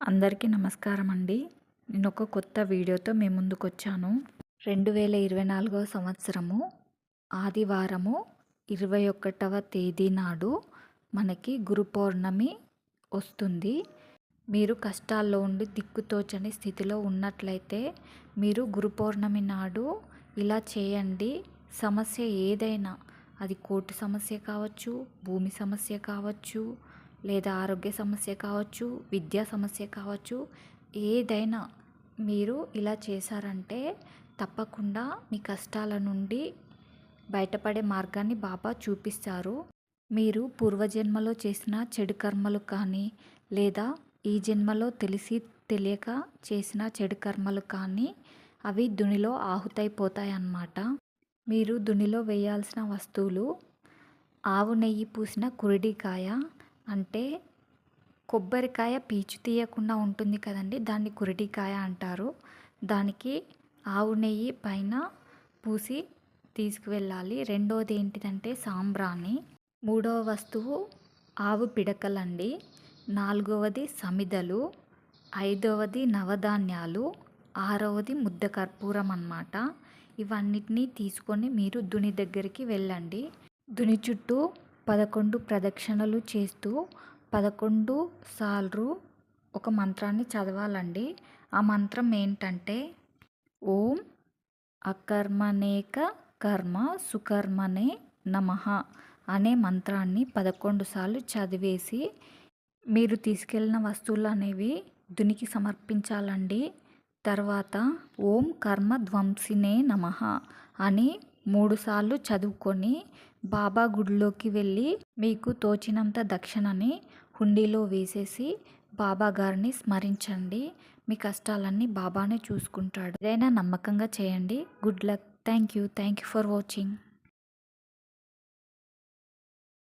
అందరికీ నమస్కారం అండి. నేను ఒక కొత్త వీడియోతో మీ ముందుకు వచ్చాను. 2024వ సంవత్సరము ఆదివారము 21వ తేదీ నాడు మనకి గురు పౌర్ణమి వస్తుంది. మీరు కష్టాల్లో ఉండి దిక్కుతోచని స్థితిలో ఉన్నట్లయితే మీరు గురు పౌర్ణమి నాడు ఇలా చేయండి. సమస్య ఏదైనా, అది కోర్టు సమస్య కావచ్చు, భూమి సమస్య కావచ్చు, లేదా ఆరోగ్య సమస్య కావచ్చు, విద్యా సమస్య కావచ్చు, ఏదైనా మీరు ఇలా చేశారంటే తప్పకుండా మీ కష్టాల నుండి బయటపడే మార్గాన్ని బాబా చూపిస్తారు. మీరు పూర్వజన్మలో చేసిన చెడు కర్మలు కానీ, లేదా ఈ జన్మలో తెలిసి తెలియక చేసిన చెడు కర్మలు కానీ అవి దునిలో ఆహుతైపోతాయి అన్నమాట. మీరు దునిలో వేయాల్సిన వస్తువులు ఆవు నెయ్యి పూసిన కురిడికాయ, అంటే కొబ్బరికాయ పీచు తీయకుండా ఉంటుంది కదండి, దాన్ని కురిడికాయ అంటారు. దానికి ఆవు నెయ్యి పైన పూసి తీసుకువెళ్ళాలి. రెండవది ఏంటిదంటే సాంబ్రాణి. మూడవ వస్తువు ఆవు పిడకలండి. నాలుగవది సమిదలు. ఐదవది నవధాన్యాలు. ఆరవది ముద్ద కర్పూరం అన్నమాట. ఇవన్నిటినీ తీసుకొని మీరు దుని దగ్గరికి వెళ్ళండి. దుని చుట్టూ 11 ప్రదక్షిణలు చేస్తూ 11 సార్లు ఒక మంత్రాన్ని చదవాలండి. ఆ మంత్రం ఏంటంటే ఓం అకర్మణేక కర్మ సుకర్మనే నమః అనే మంత్రాన్ని 11 సార్లు చదివేసి మీరు తీసుకెళ్ళిన వస్తువులు అనేవి దునికి సమర్పించాలండి. తర్వాత ఓం కర్మ ధ్వంసినే నమః అని 3 సార్లు చదువుకొని బాబా గుడిలోకి వెళ్ళి మీకు తోచినంత దక్షిణని హుండీలో వేసేసి బాబా గారిని స్మరించండి. మీ కష్టాలన్నీ బాబానే చూసుకుంటాడు. ఏదైనా నమ్మకంగా చేయండి. Good luck. Thank you for watching.